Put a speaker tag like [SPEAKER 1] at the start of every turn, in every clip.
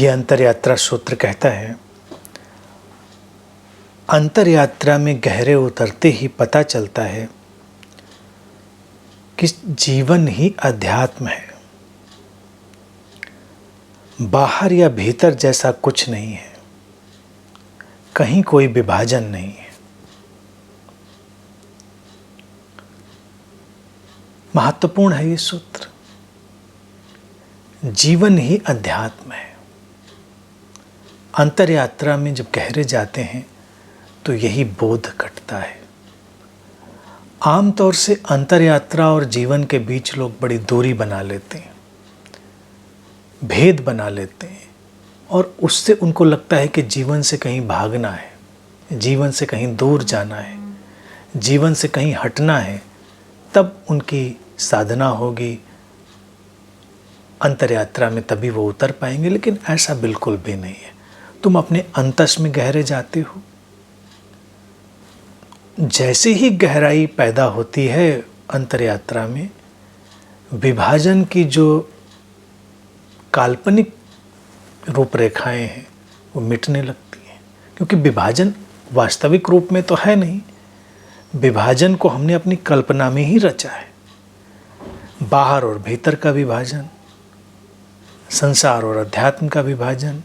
[SPEAKER 1] ये अंतरयात्रा सूत्र कहता है, अंतरयात्रा में गहरे उतरते ही पता चलता है कि जीवन ही अध्यात्म है। बाहर या भीतर जैसा कुछ नहीं है, कहीं कोई विभाजन नहीं है। महत्वपूर्ण है ये सूत्र। जीवन ही अध्यात्म है। अंतरयात्रा में जब गहरे जाते हैं तो यही बोध घटता है। आमतौर से अंतरयात्रा और जीवन के बीच लोग बड़ी दूरी बना लेते हैं, भेद बना लेते हैं, और उससे उनको लगता है कि जीवन से कहीं भागना है, जीवन से कहीं दूर जाना है, जीवन से कहीं हटना है, तब उनकी साधना होगी, अंतरयात्रा में तभी वो उतर पाएंगे। लेकिन ऐसा बिल्कुल भी नहीं है। तुम अपने अंतस में गहरे जाते हो, जैसे ही गहराई पैदा होती है अंतरयात्रा में, विभाजन की जो काल्पनिक रूपरेखाएं हैं वो मिटने लगती हैं, क्योंकि विभाजन वास्तविक रूप में तो है नहीं। विभाजन को हमने अपनी कल्पना में ही रचा है। बाहर और भीतर का विभाजन, संसार और अध्यात्म का विभाजन।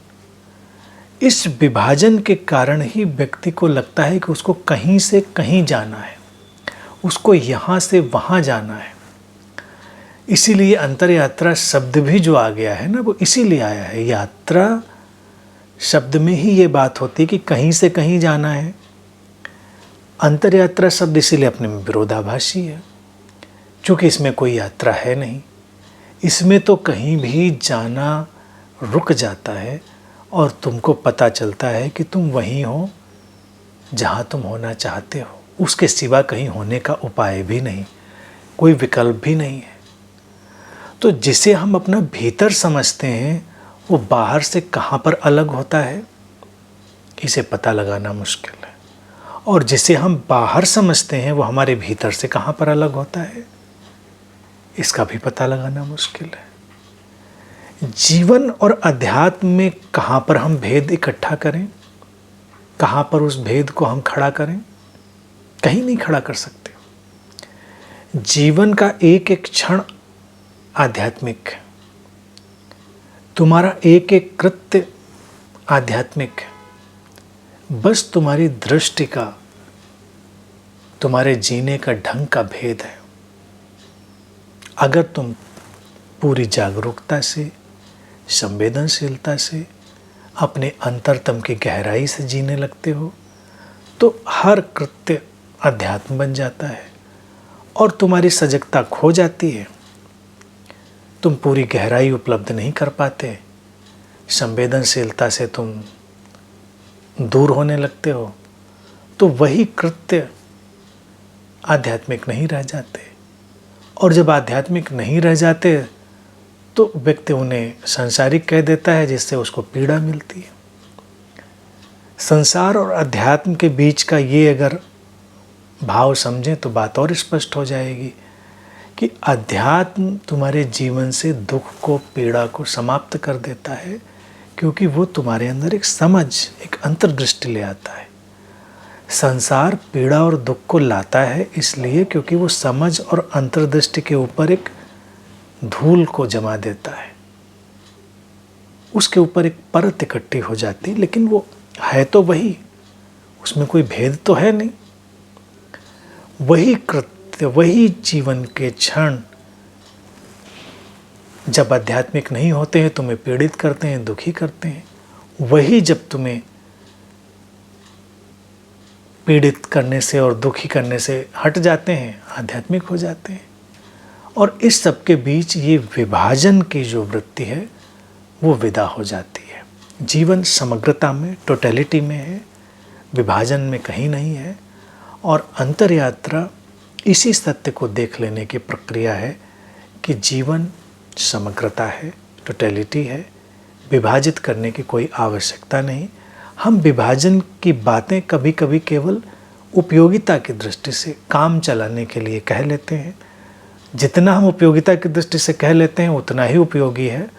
[SPEAKER 1] इस विभाजन के कारण ही व्यक्ति को लगता है कि उसको कहीं से कहीं जाना है, उसको यहाँ से वहाँ जाना है। इसीलिए अंतरयात्रा शब्द भी जो आ गया है ना, वो इसीलिए आया है। यात्रा शब्द में ही ये बात होती है कि कहीं से कहीं जाना है। अंतरयात्रा शब्द इसीलिए अपने में विरोधाभासी है, क्योंकि इसमें कोई यात्रा है नहीं। इसमें तो कहीं भी जाना रुक जाता है और तुमको पता चलता है कि तुम वहीं हो जहाँ तुम होना चाहते हो। उसके सिवा कहीं होने का उपाय भी नहीं, कोई विकल्प भी नहीं है। तो जिसे हम अपना भीतर समझते हैं वो बाहर से कहाँ पर अलग होता है, इसे पता लगाना मुश्किल है। और जिसे हम बाहर समझते हैं वो हमारे भीतर से कहाँ पर अलग होता है, इसका भी पता लगाना मुश्किल है। जीवन और अध्यात्म में कहाँ पर हम भेद इकट्ठा करें, कहाँ पर उस भेद को हम खड़ा करें? कहीं नहीं खड़ा कर सकते। जीवन का एक एक क्षण आध्यात्मिक है, तुम्हारा एक एक कृत्य आध्यात्मिक है। बस तुम्हारी दृष्टि का, तुम्हारे जीने का ढंग का भेद है। अगर तुम पूरी जागरूकता से, संवेदनशीलता से, अपने अंतरतम की गहराई से जीने लगते हो तो हर कृत्य अध्यात्म बन जाता है और तुम्हारी सजगता खो जाती है। तुम पूरी गहराई उपलब्ध नहीं कर पाते, संवेदनशीलता से तुम दूर होने लगते हो, तो वही कृत्य आध्यात्मिक नहीं रह जाते। और जब आध्यात्मिक नहीं रह जाते तो व्यक्ति उन्हें सांसारिक कह देता है, जिससे उसको पीड़ा मिलती है। संसार और अध्यात्म के बीच का ये अगर भाव समझें तो बात और स्पष्ट हो जाएगी कि अध्यात्म तुम्हारे जीवन से दुख को, पीड़ा को समाप्त कर देता है, क्योंकि वो तुम्हारे अंदर एक समझ, एक अंतर्दृष्टि ले आता है। संसार पीड़ा और दुख को लाता है इसलिए क्योंकि वो समझ और अंतर्दृष्टि के ऊपर एक धूल को जमा देता है, उसके ऊपर एक परत इकट्ठी हो जाती, लेकिन वो है तो वही, उसमें कोई भेद तो है नहीं। वही कृत्य, वही जीवन के क्षण जब आध्यात्मिक नहीं होते हैं तुम्हें पीड़ित करते हैं, दुखी करते हैं। वही जब तुम्हें पीड़ित करने से और दुखी करने से हट जाते हैं, आध्यात्मिक हो जाते हैं। और इस सब के बीच ये विभाजन की जो वृत्ति है वो विदा हो जाती है। जीवन समग्रता में, टोटलिटी में है, विभाजन में कहीं नहीं है। और अंतरयात्रा इसी सत्य को देख लेने की प्रक्रिया है कि जीवन समग्रता है, टोटलिटी है, विभाजित करने की कोई आवश्यकता नहीं। हम विभाजन की बातें कभी कभी केवल उपयोगिता की दृष्टि से, काम चलाने के लिए कह लेते हैं। जितना हम उपयोगिता की दृष्टि से कह लेते हैं उतना ही उपयोगी है।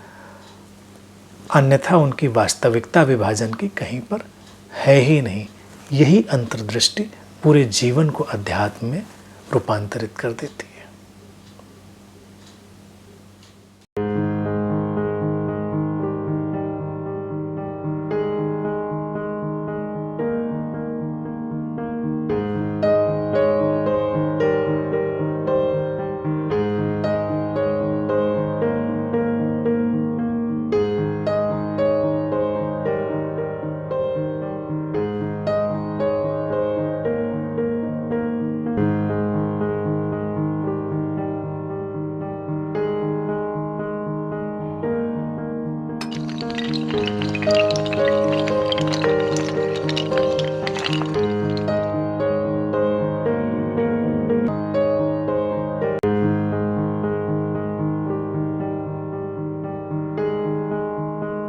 [SPEAKER 1] अन्यथा उनकी वास्तविकता विभाजन की कहीं पर है ही नहीं। यही अंतर्दृष्टि पूरे जीवन को अध्यात्म में रूपांतरित कर देती है।